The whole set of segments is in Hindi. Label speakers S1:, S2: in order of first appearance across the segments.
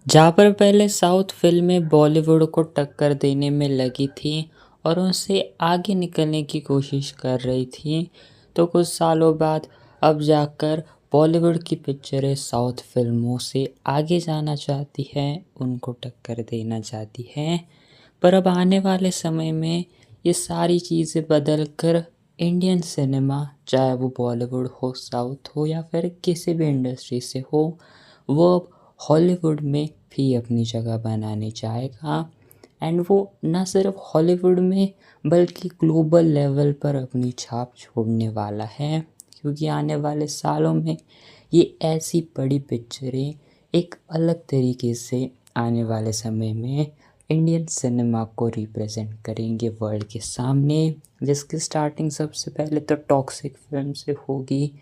S1: जहाँ पर पहले साउथ फिल्में बॉलीवुड को टक्कर देने में लगी थी और उनसे आगे निकलने की कोशिश कर रही थी, तो कुछ सालों बाद अब जाकर बॉलीवुड की पिक्चरें साउथ फिल्मों से आगे जाना चाहती हैं, उनको टक्कर देना चाहती हैं। पर अब आने वाले समय में ये सारी चीज़ें बदल कर इंडियन सिनेमा, चाहे वो बॉलीवुड हो, साउथ हो या फिर किसी भी इंडस्ट्री से हो, वो अब हॉलीवुड में भी अपनी जगह बनानी चाहेगा। एंड वो ना सिर्फ हॉलीवुड में बल्कि ग्लोबल लेवल पर अपनी छाप छोड़ने वाला है, क्योंकि आने वाले सालों में ये ऐसी बड़ी पिक्चरें एक अलग तरीके से आने वाले समय में इंडियन सिनेमा को रिप्रेजेंट करेंगे वर्ल्ड के सामने, जिसकी स्टार्टिंग सबसे पहले तो टॉक्सिक फिल्म से होगी,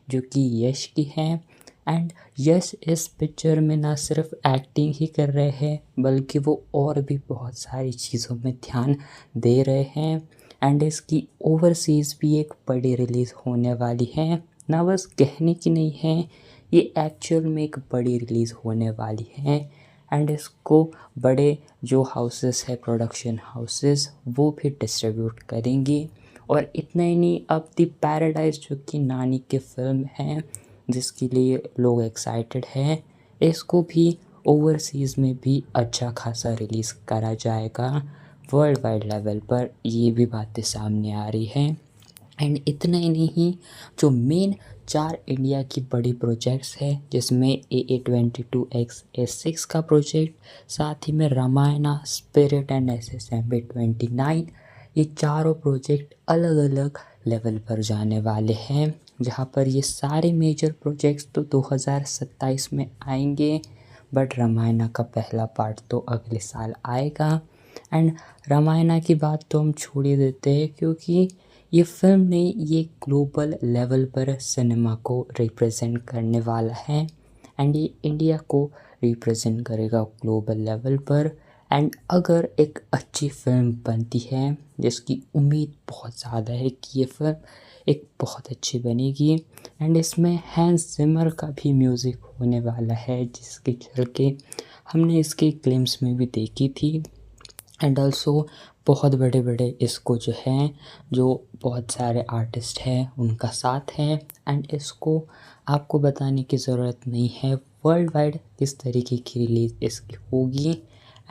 S1: जो कि यश की है। एंड यश इस पिक्चर में ना सिर्फ एक्टिंग ही कर रहे हैं, बल्कि वो और भी बहुत सारी चीज़ों में ध्यान दे रहे हैं। एंड इसकी ओवरसीज़ भी एक बड़ी रिलीज़ होने वाली है, ना बस कहने की नहीं है, ये एक्चुअल में एक बड़ी रिलीज़ होने वाली है। एंड इसको बड़े जो हाउसेस है, प्रोडक्शन हाउसेस, वो भी डिस्ट्रीब्यूट करेंगी। और इतना ही नहीं, अब द पैराडाइज जो कि नानी की फ़िल्म है, जिसके लिए लोग एक्साइटेड हैं, इसको भी ओवरसीज़ में भी अच्छा खासा रिलीज़ करा जाएगा वर्ल्ड वाइड लेवल पर, ये भी बातें सामने आ रही हैं। एंड इतना ही नहीं, जो मेन 4 इंडिया की बड़ी प्रोजेक्ट्स है, जिसमें AA22X/A6 का प्रोजेक्ट, साथ ही में रामायणा, स्पिरिट एंड SSMB29, ये चारों प्रोजेक्ट अलग अलग लेवल पर जाने वाले हैं। जहाँ पर ये सारे मेजर प्रोजेक्ट्स तो 2027 में आएंगे, बट रामायणा का पहला पार्ट तो अगले साल आएगा। एंड रामायणा की बात तो हम छोड़ ही देते हैं, क्योंकि ये फिल्म ने ये ग्लोबल लेवल पर सिनेमा को रिप्रेजेंट करने वाला है। एंड ये इंडिया को रिप्रेजेंट करेगा ग्लोबल लेवल पर। एंड अगर एक अच्छी फिल्म बनती है, जिसकी उम्मीद बहुत ज़्यादा है कि ये फिल्म एक बहुत अच्छी बनेगी, एंड इसमें हैंस जिमर का भी म्यूज़िक होने वाला है, जिसके चल के हमने इसके ग्लिम्स में भी देखी थी। एंड ऑल्सो बहुत बड़े बड़े इसको जो हैं, जो बहुत सारे आर्टिस्ट हैं, उनका साथ है। एंड इसको आपको बताने की ज़रूरत नहीं है वर्ल्ड वाइड किस तरीके की रिलीज़ इसकी होगी।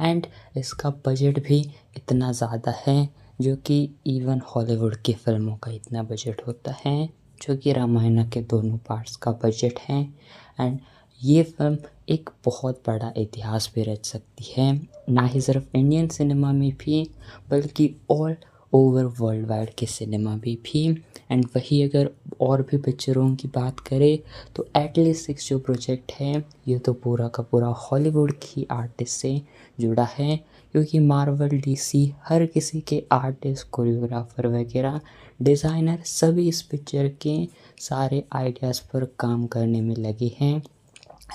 S1: एंड इसका बजट भी इतना ज़्यादा है, जो कि इवन हॉलीवुड की फ़िल्मों का इतना बजट होता है, जो कि रामायणा के दोनों पार्ट्स का बजट है। एंड ये फ़िल्म एक बहुत बड़ा इतिहास भी रच सकती है, ना ही सिर्फ इंडियन सिनेमा में भी, बल्कि ऑल ओवर वर्ल्ड वाइड के सिनेमा में भी। एंड वही अगर और भी पिक्चरों की बात करें, तो एटली 6 जो प्रोजेक्ट है, ये तो पूरा का पूरा हॉलीवुड की आर्टिस्ट से जुड़ा है, क्योंकि मार्वल, डीसी, हर किसी के आर्टिस्ट, कोरियोग्राफर वगैरह, डिज़ाइनर सभी इस पिक्चर के सारे आइडियाज़ पर काम करने में लगे हैं।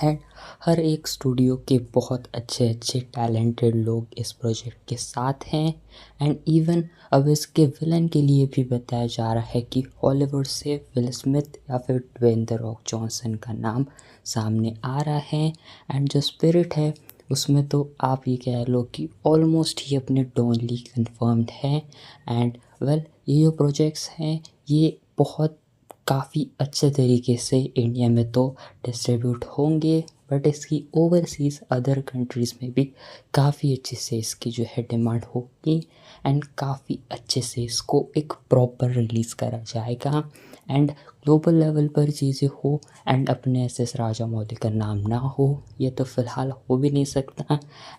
S1: एंड हर एक स्टूडियो के बहुत अच्छे अच्छे टैलेंटेड लोग इस प्रोजेक्ट के साथ हैं। एंड इवन अब इसके विलन के लिए भी बताया जा रहा है कि हॉलीवुड से विल स्मिथ या फिर ड्वेन द रॉक जॉनसन का नाम सामने आ रहा है। एंड जो स्पिरिट है, उसमें तो आप ये कह लो कि ऑलमोस्ट ही अपने डोनली कंफर्म्ड है। एंड वेल, ये जो प्रोजेक्ट्स हैं, ये बहुत काफ़ी अच्छे तरीके से इंडिया में तो डिस्ट्रीब्यूट होंगे, बट इसकी ओवरसीज़ अदर कंट्रीज़ में भी काफ़ी अच्छे से इसकी जो है डिमांड होगी। एंड काफ़ी अच्छे से इसको एक प्रॉपर रिलीज़ करा जाएगा, एंड ग्लोबल लेवल पर चीज़ें हो, एंड अपने SS राजामौली का नाम ना हो, ये तो फ़िलहाल हो भी नहीं सकता।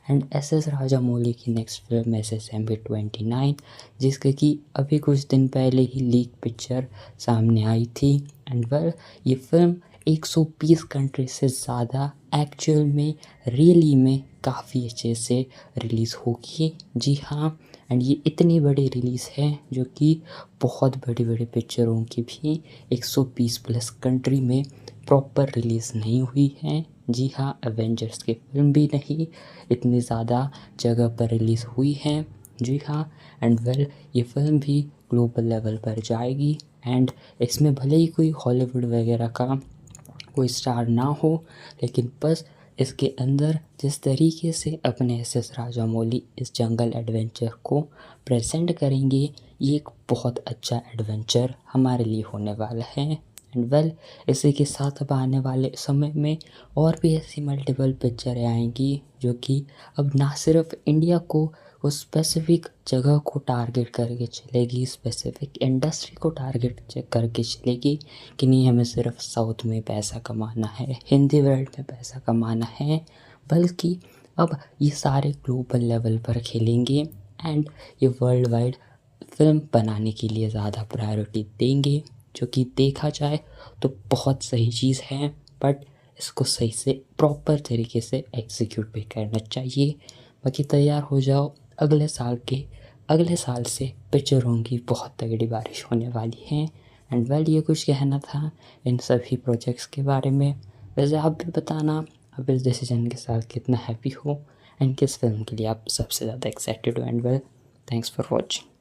S1: एंड SS राजामौली की नेक्स्ट फिल्म SSMB29, जिसके कि अभी कुछ दिन पहले ही लीक पिक्चर सामने आई थी। एंड वेल, ये फिल्म 120 कंट्री से ज़्यादा एक्चुअल में, रियली में काफ़ी अच्छे से रिलीज़ होगी। जी हाँ, एंड ये इतनी बड़ी रिलीज़ है, जो कि बहुत बड़ी बड़ी पिक्चरों की भी 120 प्लस कंट्री में प्रॉपर रिलीज़ नहीं हुई है। जी हाँ, एवेंजर्स की फिल्म भी नहीं इतनी ज़्यादा जगह पर रिलीज़ हुई है। जी हाँ, एंड वेल, ये फिल्म भी ग्लोबल लेवल पर जाएगी। एंड इसमें भले ही कोई हॉलीवुड वगैरह का कोई स्टार ना हो, लेकिन बस इसके अंदर जिस तरीके से अपने एस राजामौली इस जंगल एडवेंचर को प्रेजेंट करेंगे, ये एक बहुत अच्छा एडवेंचर हमारे लिए होने वाला है। एंड वेल, इसी के साथ अब आने वाले समय में और भी ऐसी मल्टीपल पिक्चरें आएंगी जो कि अब ना सिर्फ इंडिया को उस स्पेसिफिक जगह को टारगेट करके चलेगी, स्पेसिफिक इंडस्ट्री को टारगेट करके चलेगी कि नहीं हमें सिर्फ साउथ में पैसा कमाना है, हिंदी वर्ल्ड में पैसा कमाना है, बल्कि अब ये सारे ग्लोबल लेवल पर खेलेंगे एंड ये वर्ल्ड वाइड फिल्म बनाने के लिए ज़्यादा प्रायोरिटी देंगे, जो कि देखा जाए तो बहुत सही चीज़ है। बट इसको सही से प्रॉपर तरीके से एग्जीक्यूट भी करना चाहिए। बाकी तैयार हो जाओ, अगले साल से पिक्चरों की बहुत तगड़ी बारिश होने वाली है। एंड वेल, ये कुछ कहना था इन सभी प्रोजेक्ट्स के बारे में। वैसे आप भी बताना आप इस डिसीजन के साथ कितना हैप्पी हो एंड किस फिल्म के लिए आप सबसे ज़्यादा एक्साइटेड हो। And well, thanks for watching.